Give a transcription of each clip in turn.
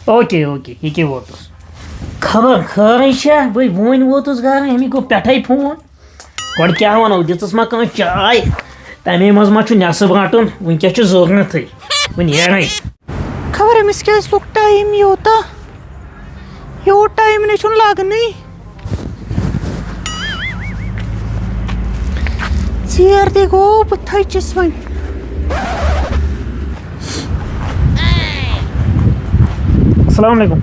Okay یہ ووتس خبر خٲرٕے چھا بہٕ وۄنۍ ووتُس گرٕ أمۍ گوٚو پٮ۪ٹھَے فون گۄڈٕ کیٛاہ وَنو دِژٕس ما کانٛہہ چاے تَمے منٛز ما چھُ نٮ۪صٕب رَٹُن وٕنکٮ۪س چھُ ضروٗرتھٕے وۄنۍ نیرَے خبر أمِس کیٛازِ لوٚگ ٹایم یوٗتاہ یوٗت ٹایم نَے چھُنہٕ لَگنٕے ژیر تہِ گوٚو بہٕ تھٔچِس وۄنۍ السلام علیکم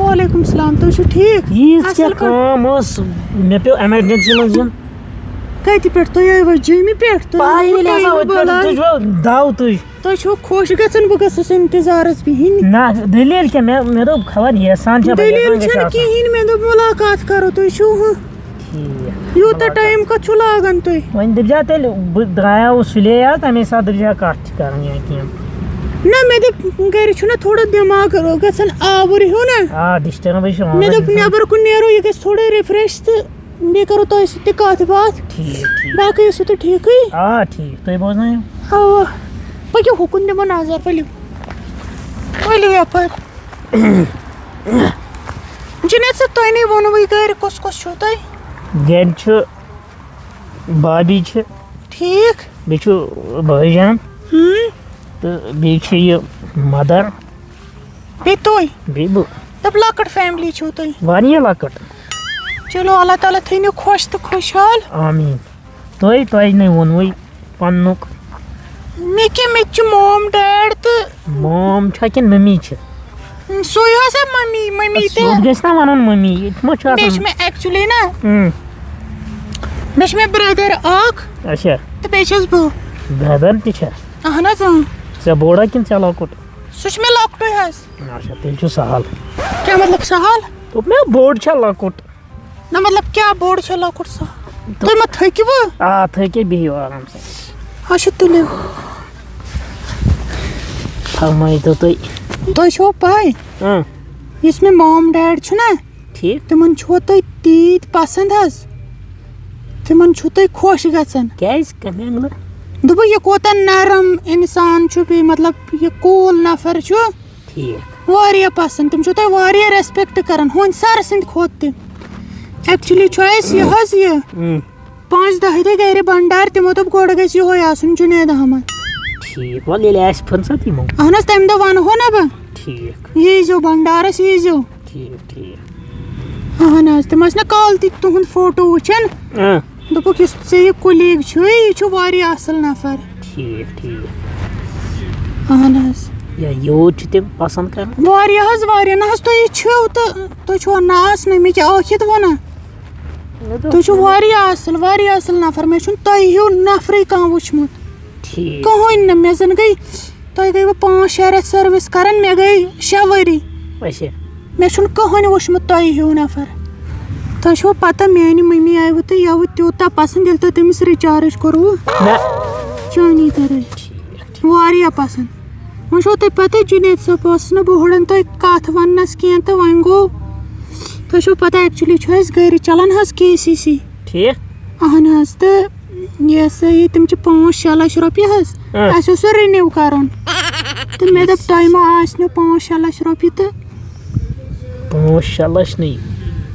وعلیکم السلام تُہۍ چھِو ٹھیٖک ییٖژ کیٛاہ کٲم ٲس مےٚ پیوٚو ایمرجنسی منٛز یُن کَتہِ پٮ۪ٹھ تُہۍ آیوا جیٚمہِ پٮ۪ٹھ دَو تُہۍ تۄہہِ چھُو خۄش گژھان بہٕ گٔژھٕس اِنتظارَس بِہِنۍ نہ دٔلیٖل کیٛاہ مےٚ دوٚپ خبر یَسان چھا دٔلیٖل چھَنہٕ کِہیٖنۍ مےٚ دوٚپ مُلاقات کَرو تُہۍ چھُو ہُہ یوٗتاہ ٹایم کَتھ چھُ لاگان تُہۍ وۄنۍ دٔپزِہا تیٚلہِ بہٕ درٛایاوُس سُلے حظ تَمے ساتہٕ دٔپزِہا کَتھ چھِ کَرٕنۍ یا کینٛہہ نہ مےٚ دوٚپ گرِ چھُنہ تھوڑا دٮ۪ماغ گژھان آوُر ہیوٗ نا آ ڈِسٹٔربٕے چھِ مےٚ دوٚپ نیٚبر کُن نیرو یہِ گژھِ تھوڑا رِفریش تہٕ بیٚیہِ کَرو تۄہہِ سۭتۍ تہِ کَتھ باتھ ٹھیٖک باقٕے ٲسِو تُہۍ ٹھیٖکٕے آ ٹھیٖک تُہۍ بوزنٲیِو اَوا پٔکِو ہُکُن دِمو نظر ؤلِو یَپٲرۍ جُنید صٲب تۄہہِ نَے ووٚنوُے گرِ کُس کُس چھُو تۄہہِ گرِ چھُ بابی چھِ ٹھیٖک بیٚیہِ چھُ بٲے جان تہٕ بیٚیہِ چھِ یہِ مَدر بیٚیہِ تُہۍ بیٚیہِ بہٕ دَپ لۄکٕٹ فیملی چھُو تُہۍ واریاہ لۄکٕٹ چلو اللہ تعالیٰ تھٲینو خۄش تہٕ خۄشحال آمیٖن تۄہہِ نَے ووٚنوُے پَننُک مےٚ کیٛاہ مےٚ تہِ چھُ موم ڈیڈ تہٕ موم چھا کِنہٕ مٔمی چھِ سُے ہسا مٔمی تہِ سیوٚد گژھِ نا وَنُن مٔمی ییٚتہِ ما چھُ بیٚیہِ چھِ آسان مےٚ ایٚکچُؤلی نا بیٚیہِ چھِ مےٚ برٛدر اکھ اچھا تہٕ بیٚیہِ چھَس بہٕ برٛدر تہِ چھا اہن حظ ژےٚ بوڑا کِنہٕ ژےٚ لۄکُٹ سُہ چھُ مےٚ لۄکٹُے حظ اچھا تیٚلہِ چھُ سہل کیٛاہ مطلب سہل دوٚپ مےٚ بوٚڑ چھا لۄکُٹ نہ مطلب کیٛاہ بوٚڑ چھےٚ لۄکُٹ سہل تُہۍ ما تھٔکِوٕ آ تھٔکے بِہِو آرام سان اچھا تُلِو فرمٲیتو تُہۍ تۄہہِ چھوا پاے یُس مےٚ موم ڈیڈ چھُ نا ٹھیٖک تِمن چھُوا تُہۍ تیٖتۍ پسنٛد حظ تِمن چھُو تُہۍ خۄش گژھان کیٛازِ کَمہِ اَنگلہٕ دوٚپُو یہِ کوتاہ نرم اِنسان چھُ بیٚیہِ مطلب یہِ کوٗل نفر چھُ ٹھیٖک واریاہ پسنٛد تِم چھِو تۄہہِ واریاہ ریسپیکٹ کران ہُہٕنٛدۍ سر سٕنٛدۍ کھۄتہٕ تہِ ایٚکچُؤلی چھُ اَسہِ یہِ حظ یہِ 5-10 دۄہ گرِ بنڈار تِمو دوٚپ گۄڈٕ گژھِ یِہوے آسُن جُنید احمد ٹھیٖک وَلہٕ ییٚلہِ آسہِ فٕرصت یِمو اہن حظ تمہِ دۄہ ونہو نا بہٕ ٹھیٖک ییٖزیو بنڈارس ییٖزیو ٹھیٖک اہن حظ تِم ٲسۍ نا کالہٕ تہِ تُہُنٛد فوٹو وٕچھان دوٚپُکھ یُس ژےٚ یہِ کُلیٖگ چھُے یہِ چھُ واریاہ اصٕل نفر ٹھیٖک اہن حظ یا یوٗت چھِ تِم پسنٛد کران واریاہ حظ واریاہ نہ حظ تُہۍ چھِو تہٕ تُہۍ چھِوا نہ آسنٕے مےٚ کیٛاہ ٲکھِتھ وَنان تُہۍ چھِو واریاہ اصٕل نفر مےٚ چھُنہٕ تۄہہِ ہیوٗ نفرٕے کانٛہہ وٕچھمُت کٕہٕنۍ نہٕ مےٚ زن گٔے تۄہہِ گٔیوٕ 5-6 رٮ۪تھ سٔروِس کران مےٚ گٔے 6 ؤری مےٚ چھُنہٕ کٕہٕنۍ وٕچھمُت تۄہہِ ہیوٗ نفر تۄہہِ چھُوا پتہ میانہِ مٔمی آیوٕ تہٕ یَوٕ تیوٗتاہ پسنٛد ییٚلہِ تۄہہِ تٔمِس رِچارٕج کوٚروٕ چٲنی طرح واریاہ پسنٛد وۄنۍ چھو تۄہہِ پتہ جُنید صٲب ٲسٕس نہٕ بہٕ ہُران تۄہہِ کتھ وننس کینٛہہ تہٕ وۄنۍ گوٚو تۄہہِ چھو پتہ ایٚکچُؤلی چھُ اَسہِ گرِ چلان حظ KCC اہن حظ تہٕ یہِ ہسا یہِ تِم چھِ 5-6 لچھ رۄپیہِ حظ اَسہِ اوس سُہ رِنِو کرُن تہٕ مےٚ دوٚپ تۄہہِ ما آسنو 5-6 لچھ رۄپیہِ تہٕ 5-6 لچھ نٕے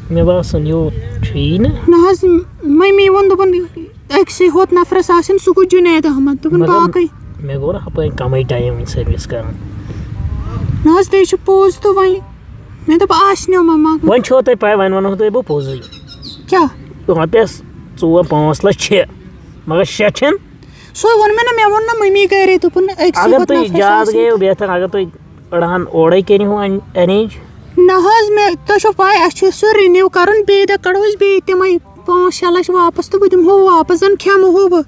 مےٚ باسان یوٗت چھُیی نہٕ نہ حظ مٔمی ووٚن دوٚپُن أکسٕے ہوت نفرس آسن سُہ گوٚو جُنید احمد دوٚپُن باقٕے مےٚ گوٚو نہ ہُپٲرۍ کمٕے ٹایم وۄنۍ سٔروِس کران نہ حظ تے چھُ پوٚز تہٕ وۄنۍ مےٚ دوٚپ آسنو ما وۄنۍ چھو تۄہہِ پاے وۄنۍ ونہو تۄہہِ بہٕ پوٚزُے کیٛاہ رۄپیس 4-5 لچھ چھِ مگر 6 چھِنہٕ سُے ووٚن مےٚ نہ مےٚ ووٚن نہ مٔمی گرے دوٚپُن اگر تُہۍ زیادٕ گٔیو بہتر اگر تُہۍ أڑہن اورے کٔرِو ایرینج نہ حظ مےٚ تۄہہِ چھو پاے اَسہِ چھُ سُہ رِنِو کرُن بیٚیہِ دۄہ کڑو أسۍ بیٚیہِ تِمے 5-6 لچھ واپس تہٕ بہٕ دِمہو واپس زن کھٮ۪مہٕ ہو بہٕ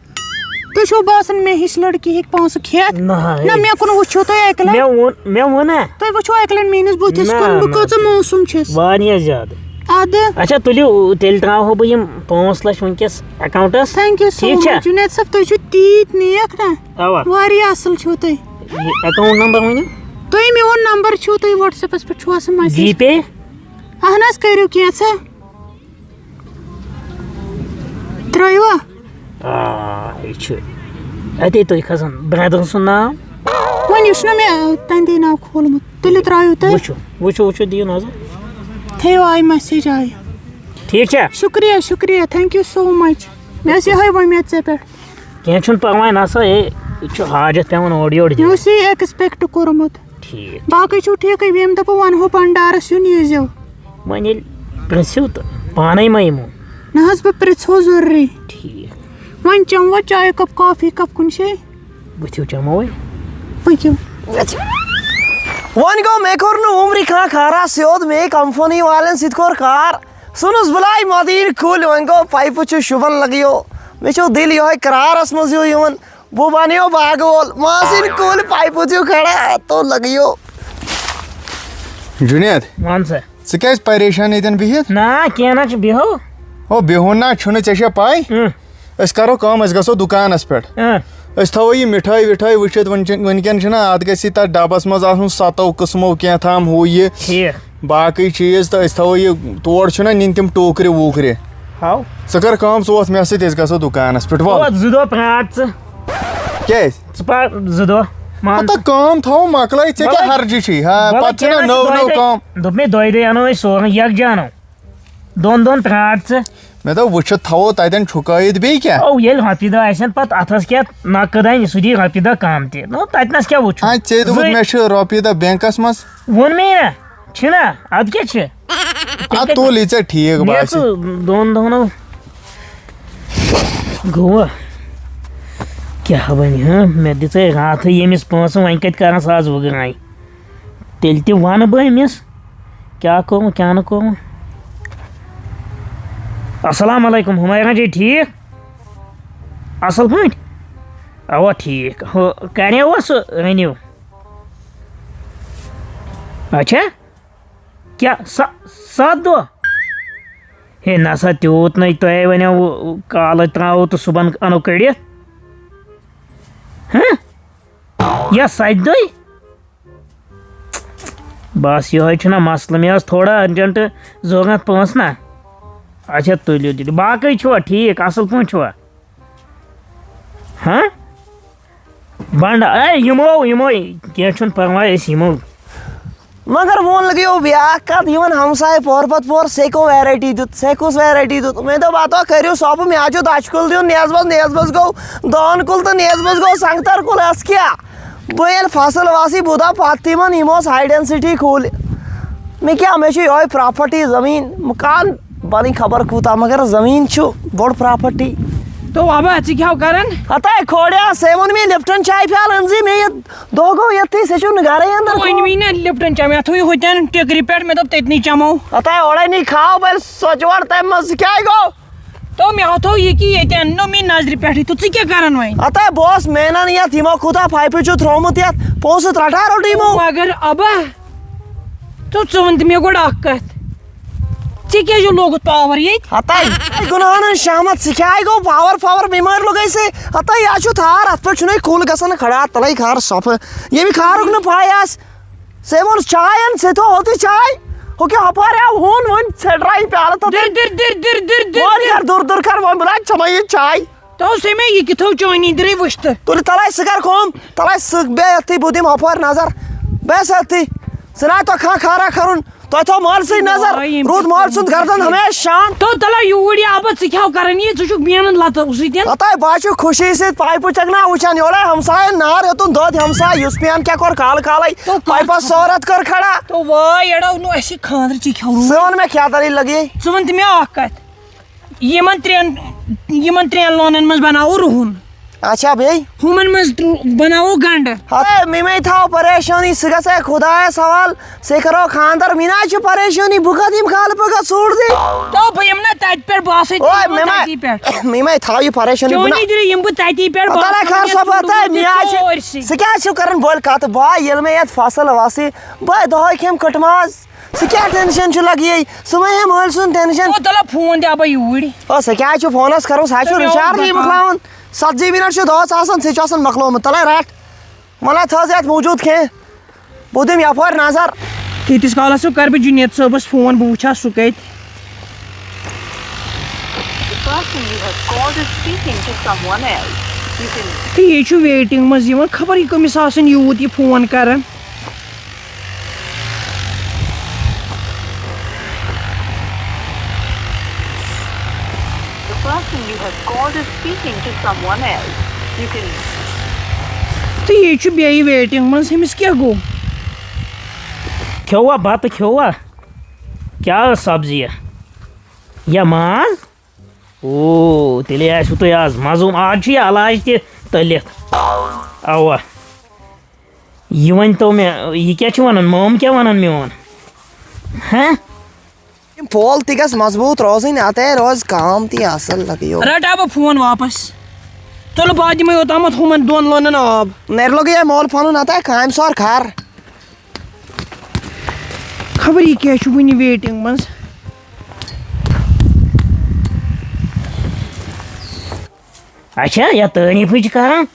تُہۍ چھو باسان مےٚ ہِش لڑکی ہیٚکہِ پونٛسہٕ کھٮ۪تھ نہ مےٚ کُن وٕچھو تُہۍ اکہِ لٹہِ مےٚ ووٚن نا تُہۍ وٕچھو اکہِ لٹہِ میٲنِس بٕتھِس کُن بہٕ کۭژاہ موسوٗم چھَس واریاہ زیادٕ اَدٕ اچھا تُلِو تیٚلہِ تراوہو بہٕ یِم 5 لچھ وٕنکیٚس اٮ۪کاونٹس تھینک یوٗ سو مچ جُنید صٲب تُہۍ چھِو تیٖتۍ نیک نا واریاہ اصٕل چھِو تُہۍ اٮ۪کاونٹ نمبر ؤنِو تُہۍ میون نمبر چھُو تُہۍ وٹسیپس پٮ۪ٹھ چھُو آسان مسیج جی پے اہن حظ کٔرِو کینٛژھا ترٛٲیوا یہِ چھُ اتے تُہۍ کھسان برٛدر سُنٛد ناو یہ چھُ نا مےٚ تَندی ناو کھوٗلمُت تیٚلہِ ترٛٲیِو تُہۍ وٕچھو دِیِو نظر تھٲیِو آیہِ میسیج آیہِ ٹھیٖک چھا شُکریہ تھینک یوٗ سو مچ مےٚ ٲس یِہوٚے وۄمید ژےٚ پٮ۪ٹھ کینٛہہ چھُنہٕ پرواے نسا یہِ چھُ حاجت پٮ۪وان اورٕ یورٕ مےٚ اوس یی ایٚکٕسپیکٹ کوٚرمُت ٹھیٖک باقٕے چھُو ٹھیٖکٕے ییٚمہِ دۄہ بہٕ وَنہو بنڈارَس یُن ییٖزیو وۄنۍ ییٚلہِ پرٛژھِو تہٕ پانَے ما یِمو نہ حظ بہٕ پرٛژھو ضروٗری ٹھیٖک وۄنۍ چٮ۪موا چایہِ کپ کافی کپ کُنہِ جایہِ بٕتھِو چٮ۪مو وۄنۍ پٔکِو ون گو مے کور نہٕ عمرِ کانٛہہ کارا سیوٚد مے کمپنی والٮ۪ن سۭتۍ کوٚر کار ژھٕنُس بلاے مدیٖر کھُلۍ وۄنۍ گوٚو پایپہٕ چھُ شوٗبان لگیو مےٚ چھُ دِل یِہوے کرارس منٛز ہیوٗ یِوان بہٕ بنیو باغہٕ وول ماسٕنۍ کُلۍ پایپہٕ چھُ کھڑا تو لگیو جُنید وَن سا ژٕ کیازِ پریشان ییٚتٮ۪ن بِہِتھ نہ کینٛہہ نہ چھُ بیٚہو او بِہُن نہ چھُنہٕ ژےٚ چھےٚ پاے أسۍ کرو کٲم أسۍ گژھو دُکانس پٮ۪ٹھ أسۍ تھاوو یہِ مِٹھٲے وِٹھٲے وٕچھِتھ وٕنکٮ۪ن چھُنہ اتھ گژھِ تتھ ڈبس منٛز آسُن 7 قٕسمو کینٛہہ ہُہ یہِ ٹھیٖک باقٕے چیٖز تہٕ أسۍ تھاوو یہِ تور چھُنہ نِنۍ تِم ٹوٗکرِ ووٗکرِ ہاو ژٕ کر کٲم ژٕ ووت مےٚ سۭتۍ أسۍ گژھو دُکانس پٮ۪ٹھ وَل 2 دۄہ پرٛار ژٕ کیازِ ژٕ پر 2 دۄہ مان ہتا کٲم تھاوو مۄکلٲیِتھ ژےٚ کیٛاہ حرجہِ چھُے ہا پتہٕ چھِنہ نٔو کٲم دوٚپ مےٚ 2 دۄہہِ اَنو أسۍ سورُے یکجاہ انو 2 دۄہن پرٛار ژٕ مےٚ دوٚپ وٕچھِتھ تھاوو تتٮ۪ن چھُکٲیِتھ بیٚیہِ کیٛاہ او ییٚلہِ رۄپیہِ دہ آسن پتہٕ اتھس کیٛاہ نقد انہِ سُہ دی رۄپیہِ دہ کم تہِ نو تتنس کیٛاہ وٕچھو ژےٚ دوٚپُتھ مےٚ چھِ رۄپیہِ دہ بینٛکس منٛز ووٚن مے نہ چھِنا ادٕ کیٛاہ چھِ ادٕ تُل یہِ ژےٚ ٹھیٖک باسہِ 2 دۄہن گوٚوا کیٛاہ وَنہِ ہا مےٚ دِژے راتھٕے ییٚمِس پونٛسہٕ وۄنۍ کتہِ کرس آز وٕگراے تیٚلہِ تہِ ونہٕ بہٕ أمِس کیٛاہ کوٚرمُت کیٛاہ نہٕ کوٚرمُت السلام علیکم ہُمیرا جی ٹھیٖک اصٕل پٲٹھۍ اوا ٹھیٖک ہُہ کریوا سُہ رٔنِو اچھا کیٛاہ 7 دۄہ ہے نسا تیوٗت نَے تۄہے وَنیو کالہٕ ترٛاوو تہٕ صُبحن اَنو کٔڑِتھ یا 7 دۄہہِ بس یِہوے چھُنہ مسلہٕ مےٚ ٲس تھوڑا أرجنٛٹ ضوٚرتھ پونٛسہٕ نا اچھا تُلِو باقٕے چھُوا ٹھیٖک اَصٕل پٲٹھۍ چھُوا یِمو کینٛہہ چھُنہٕ پرواے أسۍ یِمو مگر ووٚن لگیو بیٛاکھ کتھ یِمن ہمساے پورٕ پتہٕ پور سیٚے ویرایٹی دیُت سیٚے کُس ویرایٹی دیُت مےٚ دوٚپ اتھا کٔرِو سۄبہٕ مےٚ حظ چھُ دَچھِ کُل دیُن نیزبس گوٚو دٲن کُل تہٕ نیزبس گوٚو سنگتر کُل ٲس کیٛاہ بہٕ ییٚلہِ فصل واسی بہٕ دپہٕ پتہٕ تِمن یِمو اوس ہاے ڈینسٹی کُلۍ مےٚ کیٛاہ مےٚ چھُ یِہوے پراپرٹی زٔمیٖن مکان بنٕنۍ خبر کوٗتاہ مگر زٔمیٖن چھُ بوٚڑ پراپرٹی تو بابا ژٕ کیٛاہ کران ہتا کھوڑیا سے ووٚن مےٚ لپٹن چاے پیالہٕ أنۍ زِ مےٚ یہِ دۄہ گوٚو ییٚتھٕے سُہ چھُنہٕ گرے اندر أنۍ نہ لپٹن چاے مےٚ تھوٚو ہوٚتٮ۪ن ٹِکرِ پٮ۪ٹھ مےٚ دوٚپ تٔتنٕے چٮ۪مو ہتا اورے نی کھاو بٔلۍ سۄچوڑ تمہِ منٛز سُہ کیٛاہ گوٚو تو مےٚ تھوٚو یہِ کہِ ییٚتہِ اننو مےٚ نظرِ پٮ۪ٹھٕے تہٕ ژٕ کیٛاہ کران وۄنۍ ہتا بہٕ اوسُس مینان یتھ یِمو کوٗتاہ پایپہٕ چھُ تھوٚومُت یتھ پونٛسہٕ رٹا روٚٹ یِمو مگر ابا تو ژٕ وَن تہٕ مےٚ گۄڈٕ اکھ کتھ ژےٚ کیٛازِ لوگُتھ پاور ییٚتہِ ہتا گُنہان شہمت سُہ کیٛاہ گوٚو پاور بیمٲرۍ لوٚگے سے ہتا یہِ حظ چھُ تھار اتھ پٮ۪ٹھ چھُنَے کُل گژھان کھڑا تَلے کھار سۄپہٕ ییٚمہِ کھارُک نہٕ پاے آسہِ سے ووٚن چاے ان سے تھوٚو ہوٚتٕے چاے ہُہ کیٛاہ ہُپٲرۍ آو ہُن وۄنۍ ژھیٚٹرایہِ پیالہٕ دوٚر کر وۄنۍ بلاے چمے یہِ چاے تو سے مےٚ یہِ کہِ تھوٚو چٲنی أنٛدرٕے وٕچھتہٕ تُلہِ تَلے ژٕ کر کٲم تَلے ژٕ بیٚہہ یتھٕے بہٕ دِمہٕ ہُپٲرۍ نظر بیٚہہ ژٕ یتھٕے ژٕ ناے تۄہہِ کانٛہہ خارا کَرُن تۄہہِ تھوٚو مٲلسٕے نظر روٗد مٲلۍ سُنٛد گردن ہمیشہٕ شانت تو تَلے یوٗرۍ یہِ ابا ژٕ کیٛاہ کران یہِ ژٕ چھُکھ بیٚہنان لتو سۭتۍ ہتا بہٕ چھُ خوشی سۭتۍ پایپہٕ چکناw وٕچھان یورے ہمساین نار یوٚتُن دۄد ہمساے یُس پیان کیٛاہ کوٚر کالہٕ کالے پایپس سورت کٔر کھڑا تو واے اڑو نو اَسہِ خانٛدرٕ ژےٚ کھیوٚو ژٕ وَن مےٚ کیٛاہ دٔلیٖل لگے ژٕ وَن تہٕ مےٚ اکھ کتھ یِمن 3 لونن منٛز بناوو رُہُن اچھا بیٚیہِ ہُمن منٛز بناوو گنڈٕ ہے مےٚ مے تھاو پریشٲنی سُہ گژھِ ہے خۄدایس حوال سے کرو خانٛدر مےٚ نہ حظ چھِ پریشٲنی بہٕ کتھ یِمہٕ کالہٕ پگہہ ژوٗر دِنۍ تو بہٕ یِمہٕ نا تتہِ پٮ۪ٹھ بہٕ آسے تتی پٮ۪ٹھ مےٚ مے تھاو یہِ پریشٲنی چٲنی دِرِ یِمہٕ بہٕ تتی پٮ۪ٹھ ژٕ کیٛازِ چھُکھ کران بٔلۍ کتھ باے ییٚلہِ مےٚ یتھ فصل وسی باے دۄہے کھٮ۪مہٕ کٔٹہٕ ماز ژٕ کیٛاہ ٹینشن چھُ لگیے ژٕ مہ ہے مٲلۍ سُنٛد ٹینشن تلو فون دِ ابا یوٗرۍ ژٕ کیٛازِ چھُ فونس کرُن سُہ حظ چھُ رِچارجٕے مۄکلاوُن 70 منٹ چھُ دۄہس آسان سُہ چھُ آسان مۄکلومُت تلے رٹھ وَلے تھٲوزِ اَتہِ موٗجوٗد کینٛہہ بہٕ دِمہٕ یپٲرۍ نظر تیٖتِس کالس کرٕ بہٕ جُنید صٲبس فون بہٕ وٕچھٕ ہا سُہ کتہِ person you have called is speaking to someone else. تو یہ ویٹنگ مز خبر یہ کمس آسن یوت یہ فون کران تو یہ بیٚیہِ ویٹنگ مز أمِس کیٛاہ گوٚو کھیوا بتہٕ کھیوا کیٛاہ ٲس سبزی یا ماز او تیٚلے آسوٕ تۄہہِ آز مزٕ آز چھُ یہِ علاج تہِ تٔلِتھ اوا یہِ ؤنۍتو مےٚ یہِ کیٛاہ چھُ وَنان موم کیٛاہ وَنان میون ہاں پول تہِ گژھِ مضبوٗط روزٕنۍ اَتے روزِ کٲم تہِ اَصٕل لگیو رٹا بہٕ فون واپس تُلہٕ بہٕ دِمے اوتامتھ ہُمن دۄن لونن آب نیرِ لوٚگُے مول پھنُن اَتے کامہِ سور کھار خبر یہ کیٛاہ چھُ وٕنہِ ویٹنگ منٛز اچھا یا تعریٖفٕے چھِ کران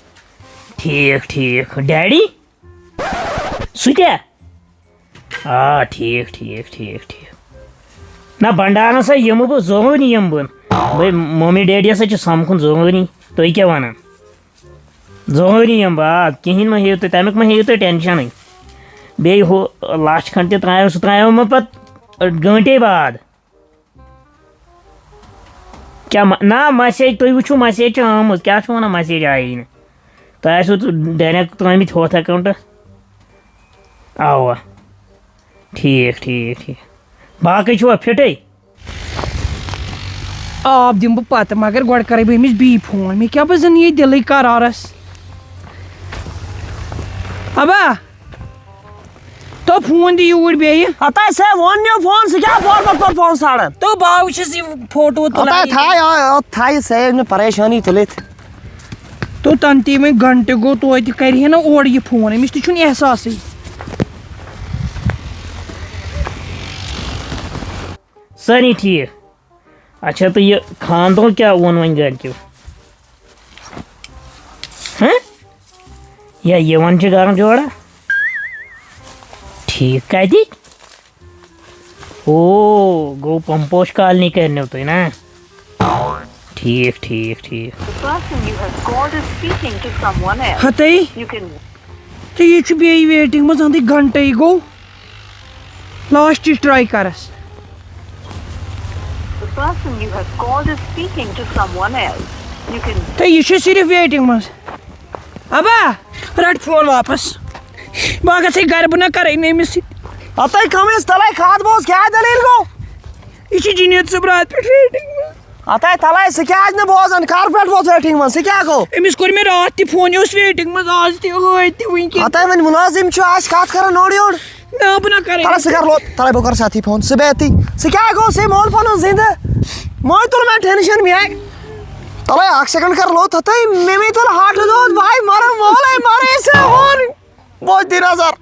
ٹھیٖک ٹھیٖک ڈیڈی سُہ تہِ آ ٹھیٖک ٹھیٖک ٹھیٖک ٹھیٖک نہ بنڈارَس ہا یِمہٕ بہٕ ضروٗری یِمہٕ بہٕ بٔے ممی ڈیڈی ہسا چھِ سَمکھُن ضروٗری تُہۍ کیٛاہ وَنان ضروٗری یِمہٕ بہٕ آ کِہیٖنۍ مہ ہیٚیِو تُہۍ تَمیُک مہ ہیٚیِو تُہۍ ٹٮ۪نشَنٕے بیٚیہِ ہُہ لَچھ کھنٛڈ تہِ ترٛایو سُہ ترٛایو مےٚ پَتہٕ گٲنٛٹے بعد کیٛاہ نہ مسیج تُہۍ وٕچھِو مسیج چھِ آمٕژ کیٛاہ چھُ وَنان مسیج آیی نہٕ تۄہہِ آسِوٕ ڈایریکٹ ترٛٲمٕتۍ ہُتھ اٮ۪کاوُنٛٹَس اَوا ٹھیٖک ٹھیٖک ٹھیٖک باقٕے چھُوا فِٹٕے آب دِمہٕ بہٕ پتہٕ مگر گۄڈٕ کرے بہٕ أمِس بیٚیہِ فون مےٚ کیٛاہ پَزَن یہِ دِلٕے قرارس ابا تو فون دِ یوٗرۍ بیٚیہِ اَتے سے ووٚن مےٚ فون ژٕ کیٛاہ پور پتہٕ پور فون ژھانڈان تو بہٕ وٕچھِس یہِ فوٹو اَتے تھایہِ سے مےٚ پریشٲنی تُلِتھ تو تَنہٕ تے وۄنۍ گنٹہٕ گوٚو توتہِ کرِ ہے نہ اورٕ یہِ فون أمِس تہِ چھُنہٕ احساسٕے سٲری ٹھیٖک اچھا تہٕ یہِ خانٛدرُک کیٛاہ ووٚن وۄنۍ گرِکیو ہاں یا یِوان چھِ گرم جورا ٹھیٖک کَتِکۍ او گوٚو پمپوش کالنی کَرنو تُہۍ نا ٹھیٖک ٹھیٖک ٹھیٖک ہتے تہٕ یہِ چھُ بیٚیہِ ویٹنگ منٛز اَندٕے گنٹے گوٚو لاسٹٕچ ٹراے کرس تہٕ یہِ چھُ صرف ویٹنگ منٛز ابا رٹ فون واپس بہٕ گژھے گرِ بہٕ نہ کرے نہٕ أمِس سۭتۍ اَتے کٔمِس تَلے کھاد بوز کیٛاہ دٔلیٖل گوٚو یہِ چھُ جُنید صٲب راتہٕ پٮ۪ٹھ ویٹنگ منٛز اَتے تَلے ژٕ کیٛازِ نہٕ بوزان کر پٮ۪ٹھ ووت ویٹنگ منٛز ژٕ کیٛاہ گوٚو أمِس کوٚر مےٚ راتھ تہِ فون یہِ اوس ویٹنگ منٛز آز تہِ ٲدۍ تہِ وٕنکٮ۪ن اَتے وۄنۍ مُلٲزِم چھُ آسہِ کَتھ کران اورٕ یورٕ نہ بہٕ نہ کرے تَلے ژٕ کر لوٚت تَلے بہٕ کَرٕ ساتھی فون ژٕ بیٚہہ أتی ژٕ کیٛاہ گوٚو ژےٚ مول پَنُن زِنٛدٕ مٔے تُل مےٚ ٹٮ۪نشَن مےٚ تَلے اکھ سٮ۪کنٛڈ کر لوٚت ہَتے مےٚ مے تُل ہاٹہٕ دود بھاے مَرٕ مولے مَرے سے ووٚن بوز دی نظر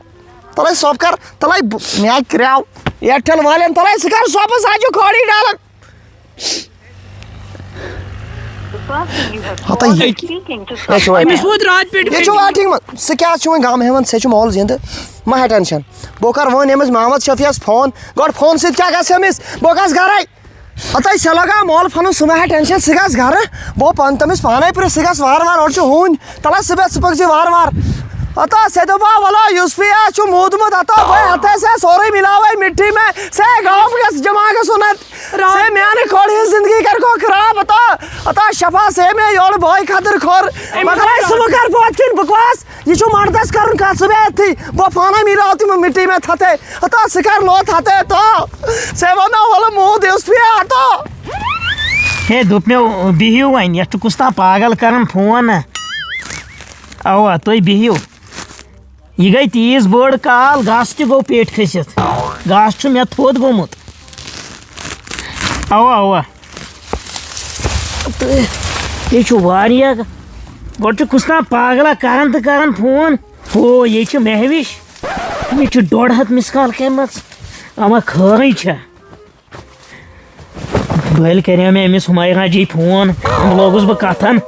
تَلے سۄب کر تَلے مےٚ آے کرٛٮ۪و اِیَرٹٮ۪ل والٮ۪ن تَلے ژٕ کر سۄبہٕ سُہ چھُ کھٲڑی ڈالان أمِس ووت راتہٕ پٮ۪ٹھ یہِ چھُ ویٹنگ منٛز ژٕ کیٛازِ چھُ وۄنۍ غم ہٮ۪وان ژےٚ چھُ مول زِنٛدٕ مہ ہےٚ ٹٮ۪نشَن بہٕ کَرٕ وۄنۍ أمِس محمد شفیٖعس فون گۄڈٕ فون سۭتۍ کیٛاہ گژھِ أمِس بہٕ گژھٕ گرے اَتے ژےٚ لگاو مول پھنُن سُہ مہ ہےٚ ٹٮ۪نشَن ژٕ گژھ گرٕ بہٕ پَنہٕ تٔمِس پانے پرٛژھ ژٕ گژھ وارٕ وارٕ اورٕ چھُ ہوٗنۍ تَلے ژٕ بیٚہہ ژٕ پٔکۍ زِ وارٕ وارٕ اَتا سے دوٚپا وَلو یُس پیٚیا چھُ موٗدمُت اَتا بھاے ہَتے سے سورُے مِلاوے مِٹھی میں سے گام گژھِ جمع گژھُن اَتہِ سے میٛانہِ کھۄڑِ ہِنٛز زِندگی کر کو خراب اَتا شفا سے مےٚ یورٕ بٲے خٲطرٕ کھوٚر مگر ژٕ مہٕ کر پوٚتھۍ کِنۍ بکواس یہِ چھُ مردس کرُن کَتھ ژٕ بیٚہہ أتھی بہٕ پانے مِلاو تِم مِٹھی میں تھتے اَتا ژٕ کر لوت ہَتے تو سے وَنو وَلہٕ موٗد یُس پیٚیا تو ہے دوٚپ مےٚ بِہِو وۄنۍ یَتھ چھُ کُس تام پاگل کران فون نا اوا تُہۍ بِہِو یہِ گٔے تیٖژ بٔڑ کال گاسہٕ تہِ گوٚو پیٹہِ کھٔسِتھ گاسہٕ چھُ مےٚ تھوٚد گوٚمُت اوا اوا تہٕ یے چھُ واریاہ گۄڈٕ چھُ کُس تام پاگلا کران تہٕ کران فون ہو یے چھِ مہوِش مےٚ چھُ 150 مِس کال کَرِمَژ اما خٲرٕے چھا بٔلۍ کَریو مےٚ أمِس ہُمایرا جی فون لوگُس بہٕ کَتھن